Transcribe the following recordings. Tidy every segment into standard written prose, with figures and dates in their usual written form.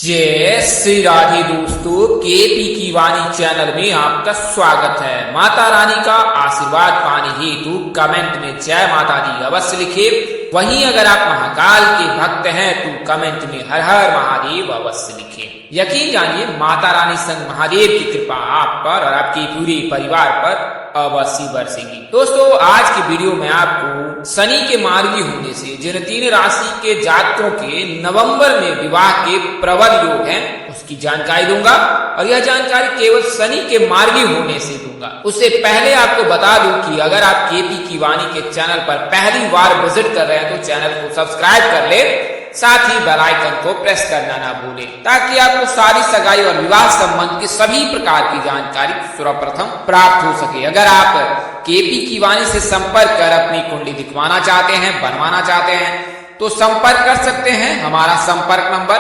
जय श्री राधे दोस्तों, केपी की वाणी चैनल में आपका स्वागत है। माता रानी का आशीर्वाद पाने हेतु कमेंट में जय माता दी अवश्य लिखे। वहीं अगर आप महाकाल के भक्त हैं तो कमेंट में हर हर महादेव अवश्य लिखे। यकीन जानिए माता रानी संग महादेव की कृपा आप पर और आपके पूरे परिवार पर अवश्य बरसेगी। दोस्तों, आज की वीडियो में आपको शनि के मार्गी होने से जिन 3 राशि के जातकों के नवंबर में विवाह के प्रबल योग हैं उसकी जानकारी दूंगा, और यह जानकारी केवल शनि के मार्गी होने से दूंगा। उससे पहले आपको बता दूं कि अगर आप केपी की वाणी के चैनल पर पहली बार विजिट कर रहे हैं तो चैनल को सब्सक्राइब कर ले, साथ ही बेल आइकन को प्रेस करना ना भूलें, ताकि आपको सारी सगाई और विवाह संबंध की सभी प्रकार की जानकारी सर्वप्रथम प्राप्त हो सके। अगर आप केपी की वाणी से संपर्क कर अपनी कुंडली दिखवाना चाहते हैं, बनवाना चाहते हैं तो संपर्क कर सकते हैं। हमारा संपर्क नंबर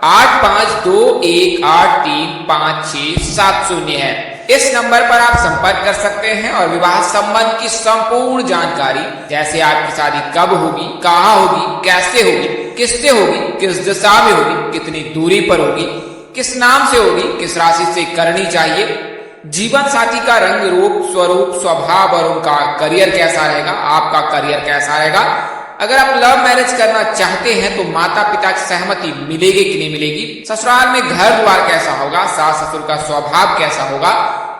8521835670 है। इस नंबर पर आप संपर्क कर सकते हैं और विवाह संबंध की संपूर्ण जानकारी, जैसे आपकी शादी कब होगी, कहाँ होगी, कैसे होगी, किससे होगी, किस दिशा में होगी, कितनी दूरी पर होगी, किस नाम से होगी, किस राशि से करनी चाहिए, जीवन साथी का रंग रूप स्वरूप स्वभाव और उनका करियर कैसा रहेगा, आपका करियर कैसा रहेगा। अगर आप लव मैरिज करना चाहते हैं तो माता पिता की सहमति मिलेगी कि नहीं मिलेगी, ससुराल में घर द्वार कैसा होगा, सास ससुर का स्वभाव कैसा होगा,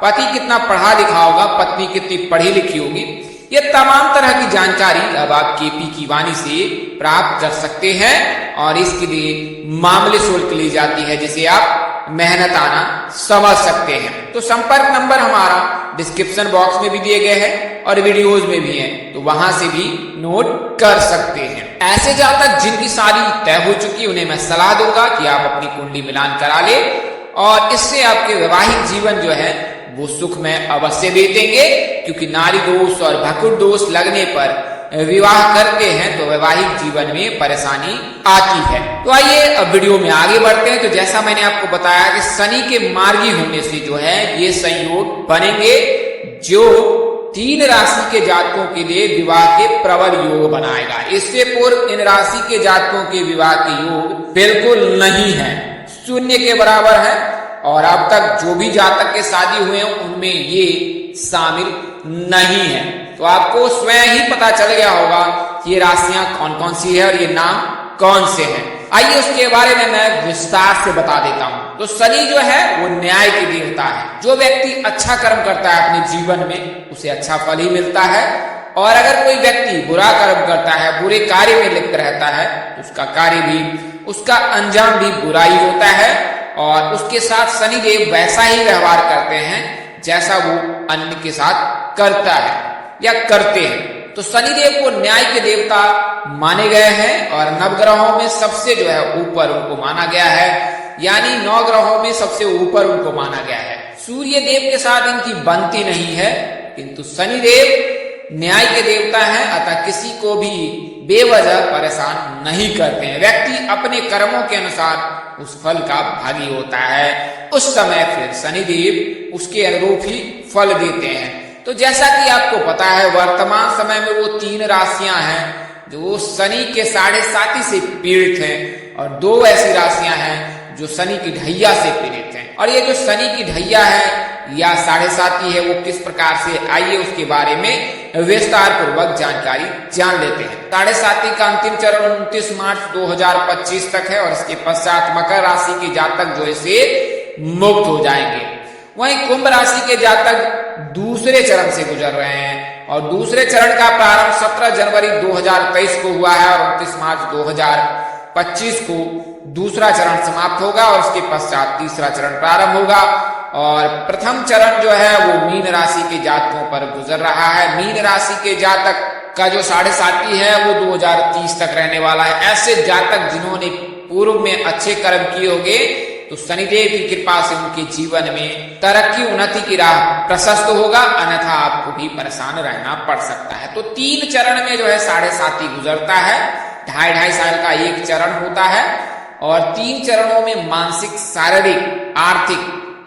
पति कितना पढ़ा लिखा होगा, पत्नी कितनी पढ़ी लिखी होगी, ये तमाम तरह की जानकारी अब आप केपी की वाणी से प्राप्त कर सकते हैं। और इसके लिए मामूली शुल्क ली जाती है, जिसे आप मेहनत आना समझ सकते हैं। तो संपर्क नंबर हमारा डिस्क्रिप्शन बॉक्स में भी दिए गए हैं और वीडियोज में भी हैं, तो वहां से भी नोट कर सकते हैं। ऐसे जातक जिनकी शादी तय हो चुकी उन्हें मैं सलाह दूंगा कि आप अपनी कुंडली मिलान करा ले, और इससे आपके वैवाहिक जीवन जो है वो सुख में अवश्य बीतेंगे, क्योंकि नारी दोष और भकुर दोष लगने पर विवाह करते हैं तो वैवाहिक जीवन में परेशानी आती है। तो आइए अब वीडियो में आगे बढ़ते हैं। तो जैसा मैंने आपको बताया कि शनि के मार्गी होने से जो है ये संयोग बनेंगे जो 3 राशि के जातकों के लिए विवाह के प्रबल योग बनाएगा। इससे पूर्व इन राशि के जातकों के विवाह के योग बिल्कुल नहीं है, 0 के बराबर है, और अब तक जो भी जातक के शादी हुए हैं उनमें ये शामिल नहीं है। तो आपको स्वयं ही पता चल गया होगा कि ये राशियां कौन कौन सी है और ये नाम कौन से हैं। आइए उसके बारे में मैं विस्तार से बता देता हूं। तो शनि जो है वो न्याय की देवता है। जो व्यक्ति अच्छा कर्म करता है अपने जीवन में उसे अच्छा फल ही मिलता है, और अगर कोई व्यक्ति बुरा कर्म करता है, बुरे कार्य में लिप्त रहता है तो उसका कार्य भी, उसका अंजाम भी बुरा ही होता है, और उसके साथ शनिदेव वैसा ही व्यवहार करते हैं जैसा वो अन्य के साथ करता है या करते हैं। तो शनिदेव को न्याय के देवता माने गए हैं, और नवग्रहों में सबसे जो है ऊपर उनको माना गया है, यानी 9 ग्रहों में सबसे ऊपर उनको माना गया है। सूर्य देव के साथ इनकी बनती नहीं है, किंतु शनिदेव न्याय के देवता हैं, अतः किसी को भी बेवजह परेशान नहीं करते हैं। व्यक्ति अपने कर्मों के अनुसार उस फल का भागी होता है, उस समय फिर शनिदेव उसके अनुरूप ही फल देते हैं। तो जैसा कि आपको पता है वर्तमान समय में वो 3 राशियां हैं जो शनि के 7.5 से पीड़ित हैं, और 2 ऐसी राशियां हैं जो शनि की ढैया से पीड़ित हैं। और ये जो शनि की ढैया है या 7.5 है वो किस प्रकार से, आइए उसके बारे में विस्तार पूर्वक जानकारी जान लेते हैं। 7.5 का अंतिम चरण 29 मार्च 2025 तक है, और इसके पश्चात मकर राशि के जातक जो इसे मुक्त हो जाएंगे। वहीं कुंभ राशि के जातक दूसरे चरण से गुजर रहे हैं, और दूसरे चरण का प्रारंभ 17 जनवरी 2023 को हुआ है, और 29 मार्च 2025 को दूसरा चरण समाप्त होगा, और उसके पश्चात तीसरा चरण प्रारंभ होगा। और प्रथम चरण जो है वो मीन राशि के जातकों पर गुजर रहा है। मीन राशि के जातक का जो 7.5 है वो 2030 तक रहने वाला है। ऐसे जातक जिन्होंने पूर्व में अच्छे कर्म किए होंगे तो शनिदेव की कृपा से उनके जीवन में तरक्की उन्नति की राह प्रशस्त होगा, अन्यथा आपको भी परेशान रहना पड़ सकता है। तो 3 चरण में जो है 7.5 गुजरता है, 2.5 साल का एक चरण होता है, और 3 चरणों में मानसिक, शारीरिक, आर्थिक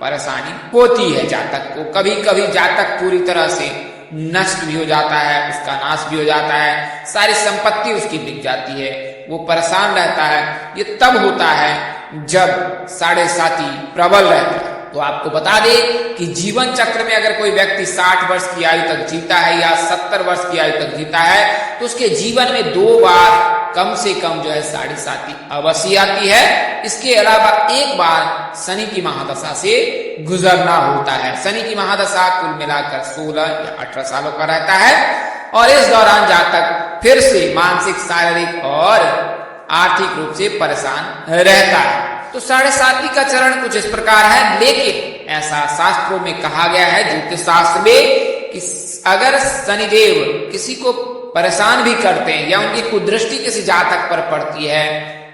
परेशानी होती है जातक को। कभी कभी जातक पूरी तरह से नष्ट भी हो जाता है, उसका नाश भी हो जाता है, सारी संपत्ति उसकी बिक जाती है। वो परेशान रहता है, ये तब होता है जब साढ़े साती प्रबल रहता है। तो आपको बता दें कि जीवन चक्र में अगर कोई व्यक्ति 60 वर्ष की आयु तक जीता है या 70 वर्ष की आयु तक जीता है तो उसके जीवन में 2 बार कम से कम जो है साढ़े साती अवश्य आती है। इसके अलावा एक बार शनि की महादशा से गुजरना होता है। शनि की महादशा कुल मिलाकर 16 या 18 सालों का रहता है और इस दौरान जातक फिर से मानसिक, शारीरिक और आर्थिक रूप से परेशान रहता है। तो साढ़े साती का चरण कुछ इस प्रकार है, लेकिन ऐसा शास्त्रों में कहा गया है, ज्योतिष शास्त्र में, कि अगर शनिदेव किसी को परेशान भी करते हैं या उनकी कुदृष्टि किसी जातक पर पड़ती है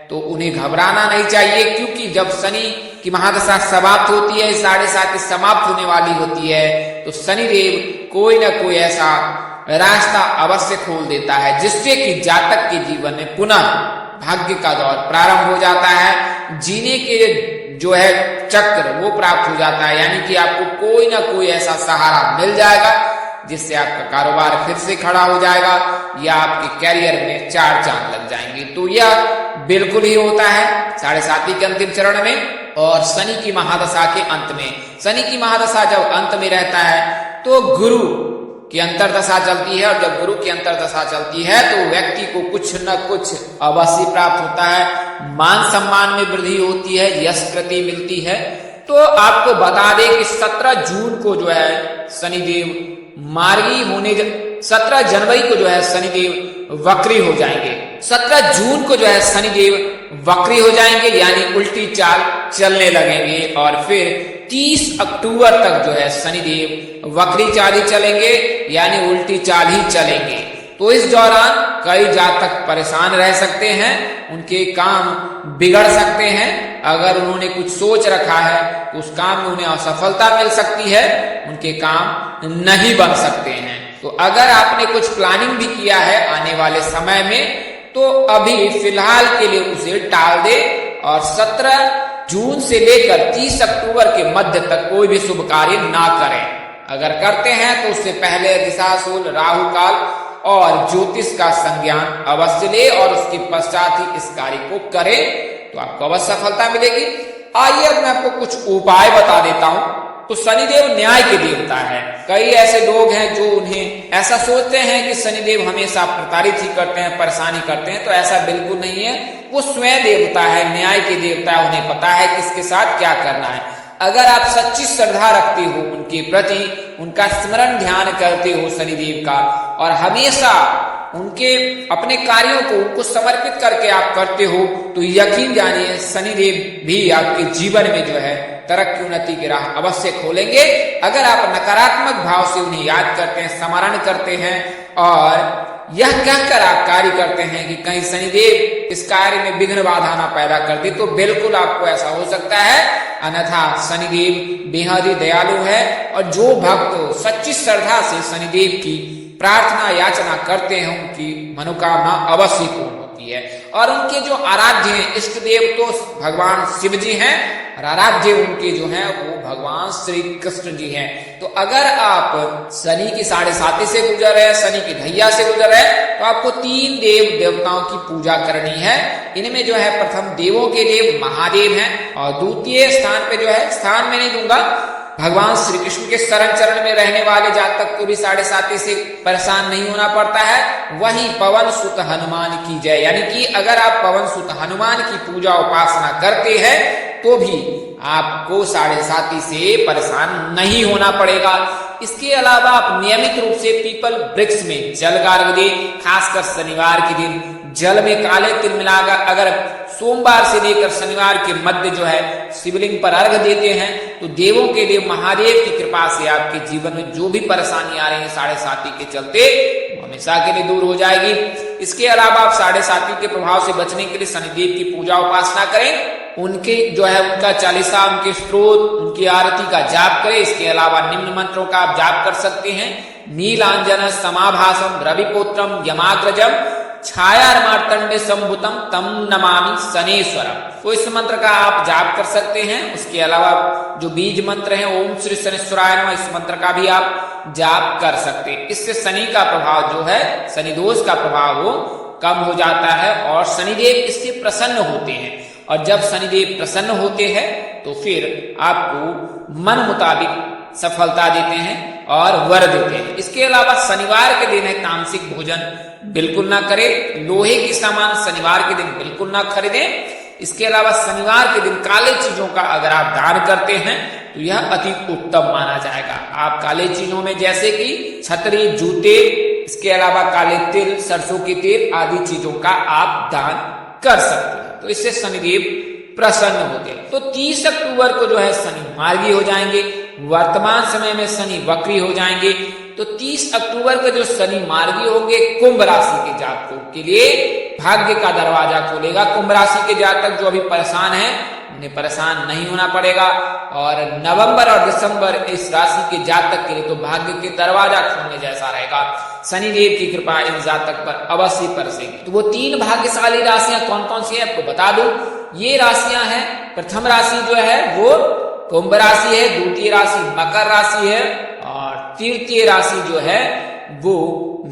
तो उन्हें घबराना नहीं चाहिए, क्योंकि जब शनि की महादशा समाप्त होती है, साढ़े साती समाप्त होने वाली होती है, तो शनिदेव कोई ना कोई ऐसा रास्ता अवश्य खोल देता है जिससे कि जातक के जीवन में पुनः भाग्य का दौर प्रारंभ हो जाता है, जीने के जो है चक्र वो प्राप्त हो जाता है। यानी कि आपको कोई ना कोई ऐसा सहारा मिल जाएगा जिससे आपका कारोबार फिर से खड़ा हो जाएगा या आपके कैरियर में 4 चांद लग जाएंगे। तो यह बिल्कुल ही होता है साढ़े साती के अंतिम चरण में। और शनि की महादशा के अंत में, शनि की महादशा जब अंत में रहता है तो गुरु की अंतरदशा चलती है, और जब गुरु की अंतरदशा चलती है तो व्यक्ति को कुछ न कुछ अवश्य प्राप्त होता है, मान सम्मान में वृद्धि होती है, यश कृति मिलती है। तो आपको बता दें कि 17 जून को जो है शनिदेव मार्गी होने, 17 जनवरी को जो है शनिदेव वक्री हो जाएंगे। 17 जून को जो है शनिदेव वक्री हो जाएंगे, यानी उल्टी चाल चलने लगेंगे, और फिर 30 अक्टूबर तक जो है शनिदेव वक्री चाल ही चलेंगे, यानी उल्टी चाल ही चलेंगे। तो इस दौरान कई जातक परेशान रह सकते हैं, उनके काम बिगड़ सकते हैं। अगर उन्होंने कुछ सोच रखा है तो उस काम में उन्हें असफलता मिल सकती है, उनके काम नहीं बन सकते हैं। तो अगर आपने कुछ प्लानिंग भी किया है आने वाले समय में तो अभी फिलहाल के लिए उसे टाल दे, और 17 जून से लेकर 30 अक्टूबर के मध्य तक कोई भी शुभ कार्य ना करें। अगर करते हैं तो उससे पहले दिशाशूल, राहु काल और ज्योतिष का संज्ञान अवश्य ले, और उसके पश्चात ही इस कार्य को करें तो आपको अवश्य सफलता मिलेगी। आइए अब मैं आपको कुछ उपाय बता देता हूं। तो शनिदेव न्याय के देवता है। कई ऐसे लोग हैं जो उन्हें ऐसा सोचते हैं कि शनिदेव हमेशा प्रताड़ित ही करते हैं, परेशानी करते हैं, तो ऐसा बिल्कुल नहीं है। वो स्वयं देवता है, न्याय के देवता है, उन्हें पता है किसके साथ क्या करना है। अगर आप सच्ची श्रद्धा रखते हो उनके प्रति, उनका स्मरण ध्यान करते हो शनिदेव का, और हमेशा उनके अपने कार्यों को उनको समर्पित करके आप करते हो, तो यकीन जानिए शनिदेव भी आपके जीवन में जो है तरक्की उन्नति की राह अवश्य खोलेंगे। अगर आप नकारात्मक भाव से उन्हें याद करते हैं, स्मरण करते हैं और यह कहकर आप कार्य करते हैं कि कहीं शनिदेव इस कार्य में विघ्न बाधा ना पैदा कर दे, तो बिल्कुल आपको ऐसा हो सकता है। अन्यथा शनिदेव बेहद ही दयालु है, और जो भक्त सच्ची श्रद्धा से शनिदेव की प्रार्थना याचना करते हैं उनकी मनोकामना अवश्य पूर्ण होती है। और उनके जो आराध्य हैं इष्ट देव तो भगवान शिव जी हैं, और आराध्य उनके जो हैं वो भगवान श्री कृष्ण जी हैं। तो अगर आप शनि की साढ़े साती से गुजर रहे हैं, शनि की ढैया से गुजर रहे हैं, तो आपको 3 देव देवताओं की पूजा करनी है। इनमें जो है प्रथम देवों के देव महादेव हैं, और द्वितीय स्थान पे जो है, स्थान में नहीं दूंगा, भगवान श्री कृष्ण के शरण चरण में रहने वाले जातक को भी साढ़े साती से परेशान नहीं होना पड़ता है। वही पवन सुत हनुमान की जय, यानी कि अगर आप पवन सुत हनुमान की पूजा उपासना करते हैं तो भी आपको साढ़े साती से परेशान नहीं होना पड़ेगा। इसके अलावा आप नियमित रूप से पीपल वृक्ष में जल अर्घ दें, खासकर शनिवार के दिन जल में काले तिल मिलाकर अगर सोमवार से लेकर शनिवार के मध्य जो है शिवलिंग पर अर्घ देते हैं तो देवों के लिए महादेव की कृपा से आपके जीवन में जो भी परेशानी आ रही है साढ़े साती के चलते हमेशा के लिए दूर हो जाएगी। इसके अलावा आप साढ़े साती के प्रभाव से बचने के लिए शनिदेव की पूजा उपासना करें, उनके जो है उनका चालीसा, उनके स्तोत्र, उनकी आरती का जाप करें। इसके अलावा निम्न मंत्रों का आप जाप कर सकते हैं। नीलांजन समाभासम रविपुत्रम यमाग्रजम छाया मार्तंडे संभुतम तम नमामि शनेश्वरम। तो इस मंत्र का आप जाप कर सकते हैं। उसके अलावा जो बीज मंत्र है ओम श्री शनेश्वराय नमः, इस मंत्र का भी आप जाप कर सकते हैं। इससे शनि का प्रभाव जो है, शनि दोष का प्रभाव वो कम हो जाता है और शनिदेव इससे प्रसन्न होते हैं। और जब शनिदेव प्रसन्न होते हैं तो फिर आपको मन मुताबिक सफलता देते हैं और वर देते हैं। इसके अलावा शनिवार के दिन है तामसिक भोजन बिल्कुल ना करें, लोहे के सामान शनिवार के दिन बिल्कुल ना खरीदें। इसके अलावा शनिवार के दिन काले चीजों का अगर आप दान करते हैं तो यह अति उत्तम माना जाएगा। आप काले चीजों में जैसे कि छतरी, जूते, इसके अलावा काले तिल, सरसों के तेल आदि चीजों का आप दान कर सकते हैं, तो इससे शनिदेव प्रसन्न होते हैं। तो 30 अक्टूबर को जो है शनि मार्गी हो जाएंगे। वर्तमान समय में शनि वक्री हो जाएंगे। तो 30 अक्टूबर को जो शनि मार्गी होंगे कुंभ राशि के जातकों के लिए भाग्य का दरवाजा खोलेगा। कुंभ राशि के जातक जो अभी परेशान हैं उन्हें परेशान नहीं होना पड़ेगा। और नवंबर और दिसंबर इस राशि के जातक के लिए तो भाग्य के दरवाजा खोलने जैसा रहेगा। शनिदेव की कृपा इन जातक पर अवश्य बरसेगी। तो वो 3 भाग्यशाली राशियां कौन कौन सी है आपको बता दूं। ये राशियां हैं, प्रथम राशि जो है वो कुंभ राशि है, द्वितीय राशि मकर राशि है और तृतीय राशि जो है वो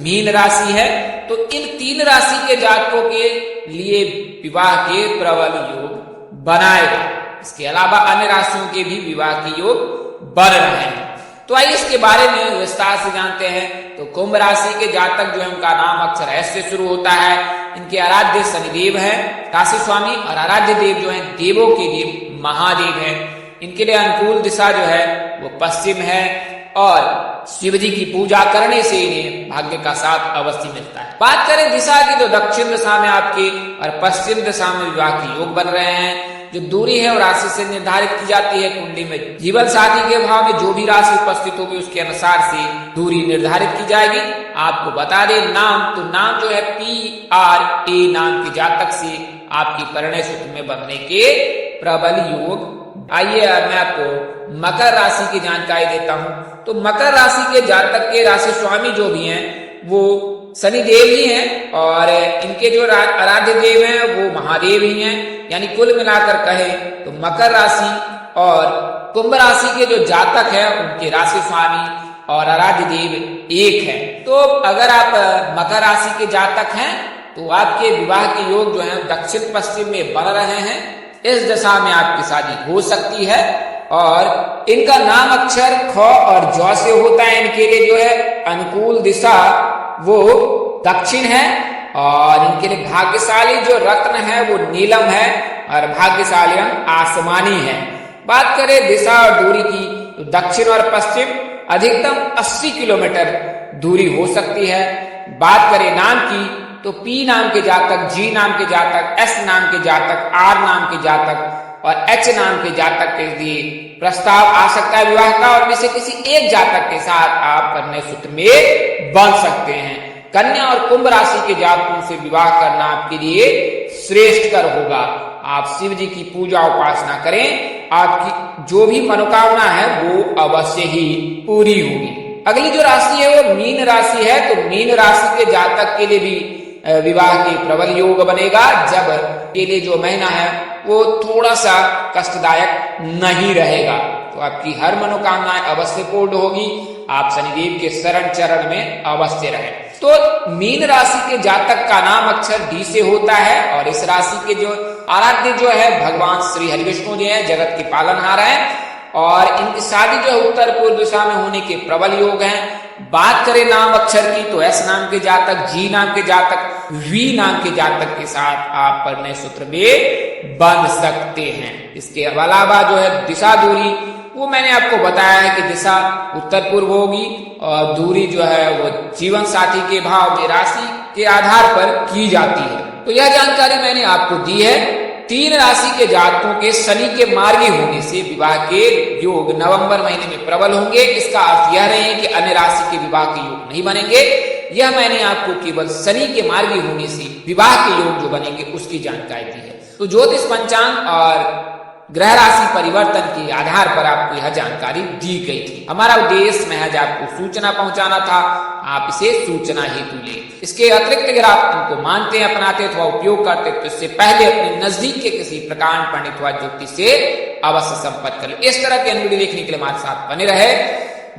मीन राशि है। तो इन 3 राशि के जातकों के लिए विवाह के प्रबल योग बनाएगा। इसके अलावा अन्य राशियों के भी विवाह के योग बन रहे हैं। तो आइए इसके बारे में विस्तार से जानते हैं। तो कुंभ राशि के जातक जो है उनका नाम अक्षर एस से शुरू होता है। इनके आराध्य शनिदेव है राशि स्वामी और आराध्य देव जो है देवों के देव महादेव है। इनके लिए अनुकूल दिशा जो है वो पश्चिम है और शिव जी की पूजा करने से इन्हें भाग्य का साथ अवश्य मिलता है। बात करें दिशा की तो दक्षिण दिशा में आपकी और पश्चिम दिशा में विवाह के योग बन रहे हैं। जो दूरी है वो राशि से निर्धारित की जाती है। कुंडली में जीवन साथी के भाव में जो भी राशि उपस्थित होगी उसके अनुसार से दूरी निर्धारित की जाएगी। आपको बता दें नाम, तो नाम जो है PRA नाम के जातक से आपकी परिणय सूत्र में बनने के प्रबल योग। आइए मैं आपको मकर राशि की जानकारी देता हूं। तो मकर राशि के जातक के राशि स्वामी जो भी हैं वो शनिदेव ही हैं और इनके जो आराध्य देव हैं वो महादेव ही हैं। यानी कुल मिलाकर कहे तो मकर राशि और कुंभ राशि के जो जातक हैं उनके राशि स्वामी और आराध्य देव एक है। तो अगर आप मकर राशि के जातक हैं तो आपके विवाह के योग जो है दक्षिण पश्चिम में बन रहे हैं। इस दशा में आपकी शादी हो सकती है और इनका नाम अक्षर ख और ज से होता है। इनके लिए जो है अनुकूल दिशा वो दक्षिण है और इनके लिए भाग्यशाली जो रत्न है वो नीलम है और भाग्यशाली रंग आसमानी है। बात करें दिशा और दूरी की तो दक्षिण और पश्चिम अधिकतम 80 किलोमीटर दूरी हो सकती है। बात करें नाम की तो P नाम के जातक, G नाम के जातक, S नाम के जातक, R नाम के जातक और H नाम के जातक के लिए प्रस्ताव आ सकता है विवाह का और इनमें से किसी एक जातक के साथ आप परिणय सूत्र में बंध सकते हैं। कन्या और कुंभ राशि के जातकों से विवाह करना आपके लिए श्रेष्ठकर होगा। आप शिव जी की पूजा उपासना करें, आपकी जो भी मनोकामना है वो अवश्य ही पूरी होगी। अगली जो राशि है वो मीन राशि है। तो मीन राशि के जातक के लिए भी विवाह के प्रबल योग बनेगा। जब के लिए जो महीना है वो थोड़ा सा कष्टदायक नहीं रहेगा तो आपकी हर मनोकामनाएं अवश्य पूर्ण होगी। आप शनिदेव के शरण चरण में अवश्य रहें। तो मीन राशि के जातक का नाम अक्षर डी से होता है और इस राशि के जो आराध्य जो है भगवान श्री हरिविष्णु जी हैं, जगत के पालनहार हैं और इनकी शादी जो है उत्तर पूर्व दिशा में होने के प्रबल योग हैं। बात करें नाम अक्षर की तो एस नाम के जातक, जी नाम के जातक, वी नाम के जातक के साथ आप परिणय सूत्र में बंध सकते हैं। इसके अलावा जो है दिशा दूरी वो मैंने आपको बताया है कि दिशा उत्तर पूर्व होगी और दूरी जो है वो जीवन साथी के भाव में राशि के आधार पर की जाती है। तो यह जानकारी मैंने आपको दी है। 3 राशि के जातकों के शनि के मार्गी होने से विवाह के योग नवंबर महीने में प्रबल होंगे। इसका अर्थ यह नहीं है कि अन्य राशि के विवाह के योग नहीं बनेंगे। यह मैंने आपको केवल शनि के मार्गी होने से विवाह के योग जो बनेंगे उसकी जानकारी दी है। तो ज्योतिष पंचांग और ग्रह राशि परिवर्तन के आधार पर आपको यह जानकारी दी गई थी। हमारा उद्देश्य महज आपको सूचना पहुंचाना था, आप इसे सूचना हेतु लें। इसके अतिरिक्त अगर आप इनको मानते हैं, अपनाते अथवा उपयोग करते तो इससे पहले अपने नजदीक के किसी प्रकांड पंडित अथवा ज्योतिष से अवश्य संपर्क करें। इस तरह के अन्य वीडियो देखने के लिए हमारे साथ बने रहे।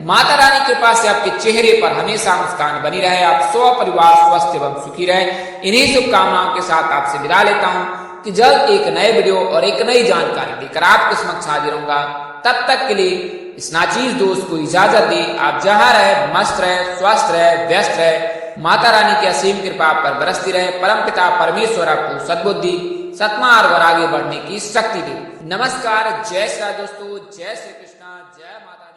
माता रानी की कृपा से आपके चेहरे पर हमेशा मुस्कान बनी रहे, आप परिवार स्वस्थ एवं सुखी रहे। इन्हीं शुभकामनाओं के साथ आपसे विदा लेता हूँ कि जल्द एक नए वीडियो और एक नई जानकारी लेकर आपके समक्ष हाजिर होऊंगा। तब तक के लिए इस नाचीज दोस्त को इजाजत दे। आप जहां रहे मस्त रहे, स्वस्थ रहे, व्यस्त रहे। माता रानी की असीम कृपा आप पर बरसती रहे। परमपिता परमेश्वर आपको सद्बुद्धि, सत्मार्ग और आगे बढ़ने की शक्ति दे। नमस्कार, जय श्री राम दोस्तों, जय श्री कृष्णा, जय माता।